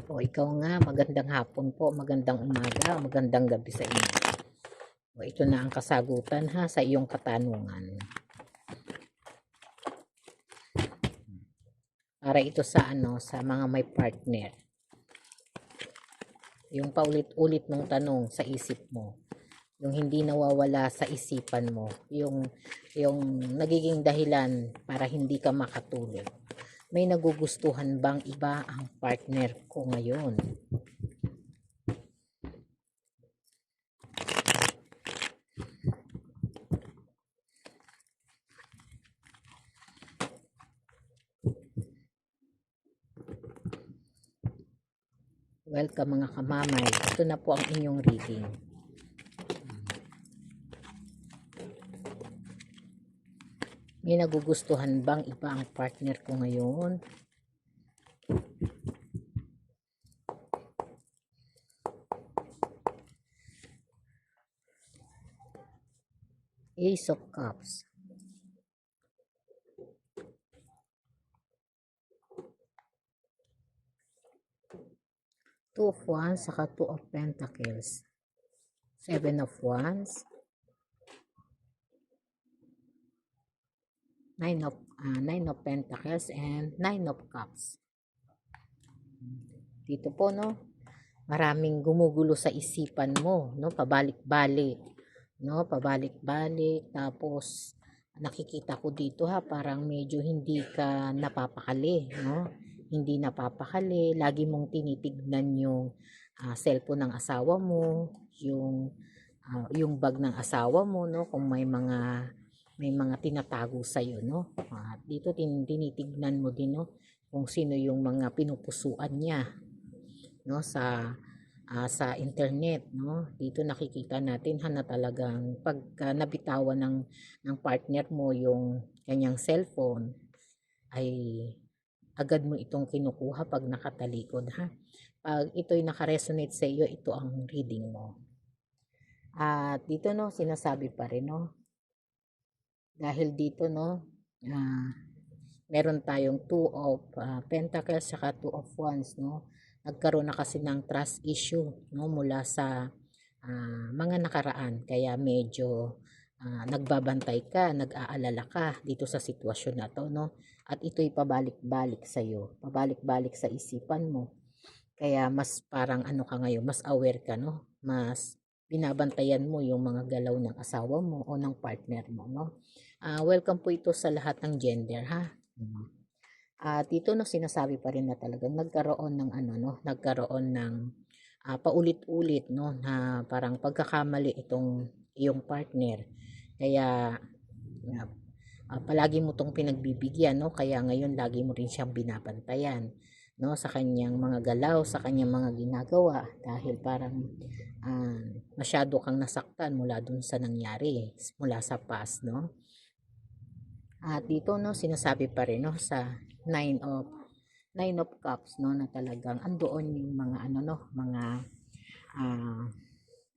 O ikaw nga, magandang hapon po, magandang umaga, magandang gabi sa inyo. O ito na ang kasagutan ha sa iyong katanungan. Para ito sa sa mga may partner. Yung paulit-ulit mong tanong sa isip mo, yung hindi nawawala sa isipan mo, yung nagiging dahilan para hindi ka makatulog. May nagugustuhan bang iba ang partner ko ngayon? Welcome mga kamamay. Ito na po ang inyong reading. May nagugustuhan bang iba ang partner ko ngayon? Ace of Cups. Two of Wands, saka Two of Pentacles. Seven of Wands. Nine of Pentacles and Nine of Cups. Dito po, no? Maraming gumugulo sa isipan mo, no? Pabalik-balik. No? Pabalik-balik. Tapos, nakikita ko dito ha, parang medyo hindi ka napapakali, no? Hindi napapakali, lagi mong tinitignan yung cellphone ng asawa mo, yung bag ng asawa mo, no? Kung may mga tinatago sa iyo, no? At dito tinitignan mo din, no? Kung sino yung mga pinupusuan niya, no? Sa internet, no? Dito nakikita natin na talagang pagka nabitawan ng partner mo yung kanyang cellphone, ay agad mo itong kinukuha pag nakatalikod ha. Pag ito'y nakaresonate sa iyo, ito ang reading mo. At dito no, sinasabi pa rin no, dahil dito no, meron tayong Two of Pentacles saka Two of Wands no. Nagkaroon na kasi ng trust issue no mula sa mga nakaraan, kaya medyo nagbabantay ka, nag-aalala ka dito sa sitwasyon na to no. At ito'y pabalik-balik sa iyo, pabalik-balik sa isipan mo. Kaya mas parang ano ka ngayon, mas aware ka no, mas binabantayan mo yung mga galaw ng asawa mo o ng partner mo no. Welcome po ito sa lahat ng gender ha. At dito no, sinasabi pa rin na talagang nagkaroon ng nagkaroon ng paulit-ulit no na parang pagkakamali itong iyong partner. Kaya palagi mo tong pinagbibigyan no, kaya ngayon lagi mo rin siyang binabantayan no sa kanyang mga galaw, sa kanyang mga ginagawa, dahil parang masyado kang nasaktan mula dun sa nangyari, mula sa past no. At dito no, sinasabi pa rin no sa Nine of Cups no na talagang andoon yung mga ah,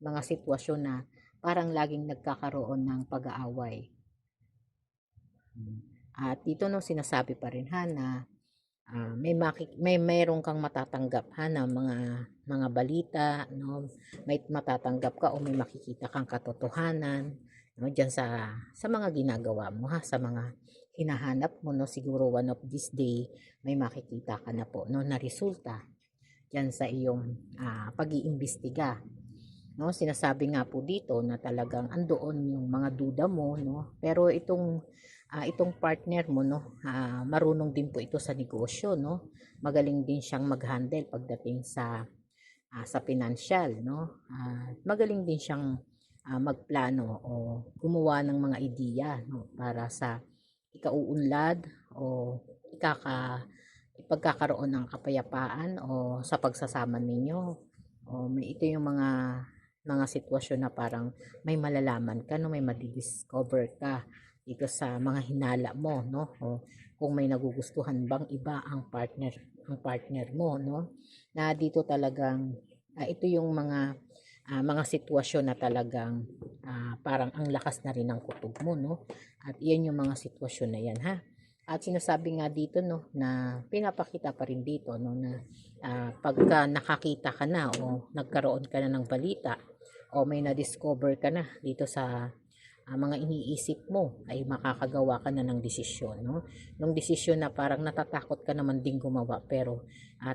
mga sitwasyon na parang laging nagkakaroon ng pag-aaway. At dito no, sinasabi pa rin ha na mayroon kang matatanggap ha na mga balita no, may matatanggap ka o may makikita kang katotohanan no diyan sa mga ginagawa mo ha, sa mga hinahanap mo no. Siguro one of this day may makikita ka na po no na resulta diyan sa iyong pag-iimbestiga no. Sinasabi nga po dito na talagang andoon yung mga duda mo no, pero itong partner mo no, marunong din po ito sa negosyo no. Magaling din siyang mag-handle pagdating sa financial no. Magaling din siyang magplano o gumawa ng mga ideya no para sa ikauunlad o ipagkakaroon ng kapayapaan o sa pagsasama ninyo. O ito yung mga sitwasyon na parang may malalaman ka no, may madidiscover ka dito sa mga hinala mo no, o kung may nagugustuhan bang iba ang partner mo no, na dito talagang ito yung mga sitwasyon na talagang parang ang lakas na rin ng kutob mo no. At iyan yung mga sitwasyon na yan ha. At sinasabi nga dito no na pinapakita pa rin dito no na pagka nakakita ka na o nagkaroon ka na ng balita o may na-discover ka na dito sa mga iniisip mo ay makakagawa ka na ng desisyon, no? Yung desisyon na parang natatakot ka naman ding gumawa pero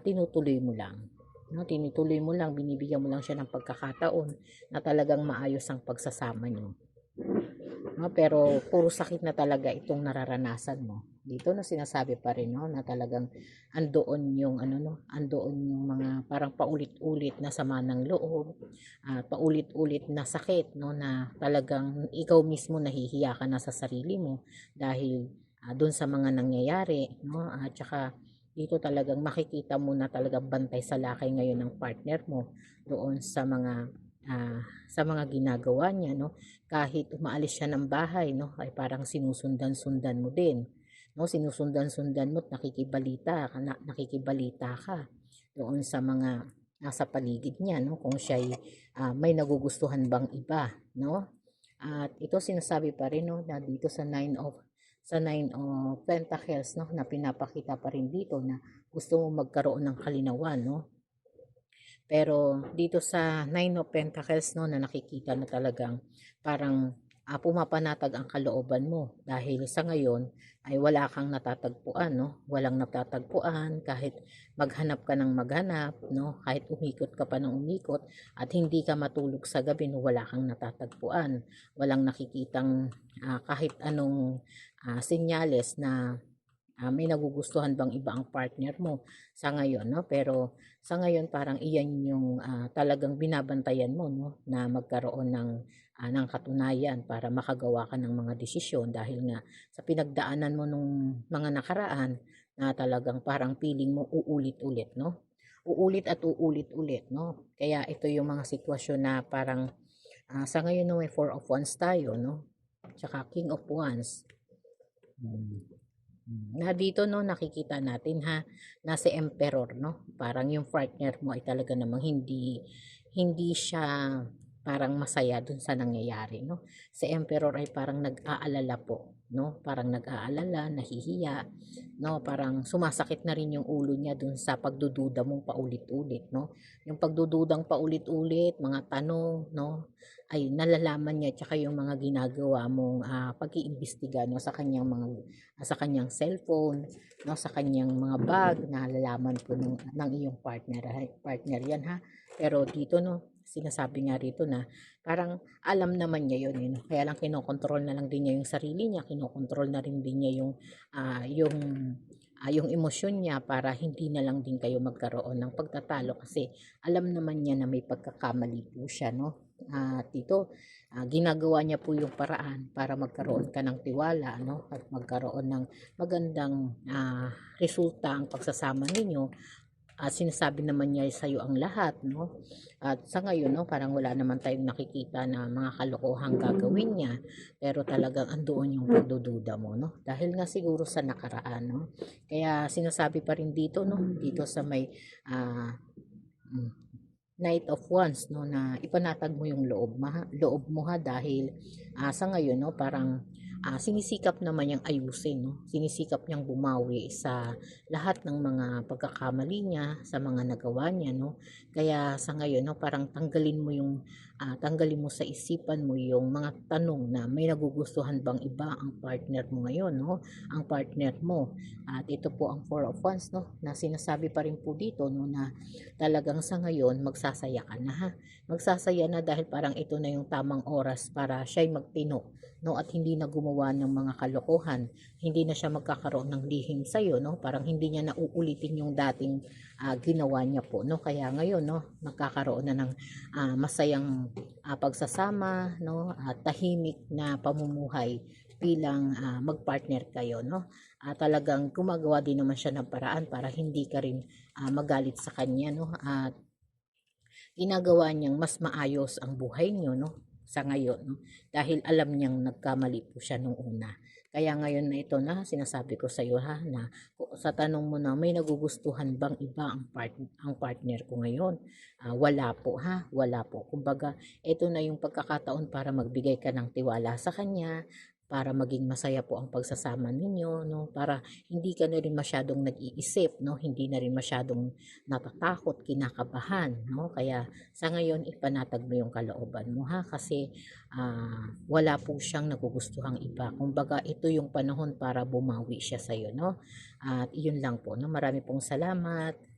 tinutuloy mo lang. No, tinutuloy mo lang, binibigyan mo lang siya ng pagkakataon na talagang maayos ang pagsasama niyo. No, pero puro sakit na talaga itong nararanasan mo. Dito na sinasabi pa rin no na talagang andoon yung ano no, andoon yung mga parang paulit-ulit na sama ng loob, paulit-ulit na sakit no na talagang ikaw mismo nahihiya ka na sa sarili mo dahil doon sa mga nangyayari no at saka dito talagang makikita mo na talagang bantay sa lakay ngayon ng partner mo doon sa mga ginagawa niya no kahit umaalis siya ng bahay no ay parang sinusundan-sundan mo din no sinusundan-sundan mo at nakikibalita ka doon sa mga nasa paligid niya no kung siya may nagugustuhan bang iba no at ito sinasabi pa rin no na dito sa nine of Pentacles no na pinapakita pa rin dito na gusto mo magkaroon ng kalinawan no pero dito sa Nine of Pentacles no na nakikita na talagang parang pumapanatag ang kalooban mo dahil sa ngayon ay wala kang natatagpuan no walang natatagpuan kahit maghanap ka ng maghanap no kahit umikot ka pa ng umikot at hindi ka matulog sa gabi no wala kang natatagpuan walang nakikitang kahit anong senyales na may nagugustuhan bang iba ang partner mo sa ngayon no pero sa ngayon parang iyan yung talagang binabantayan mo no na magkaroon ng katunayan para makagawa ka ng mga desisyon dahil nga sa pinagdaanan mo nung mga nakaraan na talagang parang feeling mo uulit-ulit no uulit at uulit-ulit no kaya ito yung mga sitwasyon na parang sa ngayon no may four of wands tayo no tsaka king of wands. Na dito no nakikita natin ha na si Emperor no parang yung partner mo ay talaga namang hindi siya parang masaya dun sa nangyayari no si Emperor ay parang nag-aalala po no parang nag-aalala nahihiya no parang sumasakit na rin yung ulo niya dun sa pagdududa mong paulit-ulit no yung pagdududang paulit-ulit mga tanong no ay nalalaman niya tsaka yung mga ginagawa mong pag-iimbestiga no sa kanyang cellphone, no, sa kanyang mga bag, nalalaman po ng iyong partner yan ha. Pero dito no, sinasabi nga rito na parang alam naman niya yun, no? Kaya lang kinokontrol na lang din niya yung sarili niya, kinokontrol na rin din niya yung emosyon niya para hindi na lang din kayo magkaroon ng pagtatalo kasi alam naman niya na may pagkakamali po siya no at dito ginagawa niya po yung paraan para magkaroon ka ng tiwala no at magkaroon ng magandang resulta ang pagsasama ninyo at sinasabi naman niya sa iyo ang lahat no at sa ngayon no parang wala naman tayong nakikita na mga kalokohang gagawin niya pero talagang andoon yung pagdududa mo no dahil nga siguro sa nakaraan no kaya sinasabi pa rin dito no dito sa may Knight of Wands no na ipanatag mo yung loob mo ha dahil sa ngayon no parang sinisikap naman niyang ayusin no sinisikap niyang bumawi sa lahat ng mga pagkakamali niya sa mga nagawa niya no kaya sa ngayon no parang tanggalin mo sa isipan mo yung mga tanong na may nagugustuhan bang iba ang partner mo ngayon no ang partner mo at ito po ang Four of Wands no na sinasabi pa rin po dito no na talagang sa ngayon magsasaya ka na ha. Magsasaya na dahil parang ito na yung tamang oras para siya'y magtino no at hindi na gumawa ng mga kalokohan. Hindi na siya magkakaroon ng lihim sa iyo no. Parang hindi niya na uulitin yung dating ginawa niya po no. Kaya ngayon no magkakaroon na ng masayang pagsasama no at tahimik na pamumuhay bilang magpartner kayo no. Talagang gumagawa din naman siya ng paraan para hindi ka rin magalit sa kanya no at ginagawa niyang mas maayos ang buhay niyo no sa ngayon no dahil alam niyang nagkamali po siya nung una kaya ngayon na ito na sinasabi ko sa iyo ha na sa tanong mo na may nagugustuhan bang iba ang partner ko ngayon wala po ha wala po kumbaga ito na yung pagkakataon para magbigay ka ng tiwala sa kanya para maging masaya po ang pagsasama ninyo, no? Para hindi ka na rin masyadong nag-iisip, no? Hindi na rin masyadong natatakot, kinakabahan, no? Kaya sa ngayon ipanatag mo yung kalooban mo ha, kasi wala po siyang nagugustuhang iba. Kumbaga ito yung panahon para bumawi siya sa iyo, no? At iyon lang po, no? Marami pong salamat.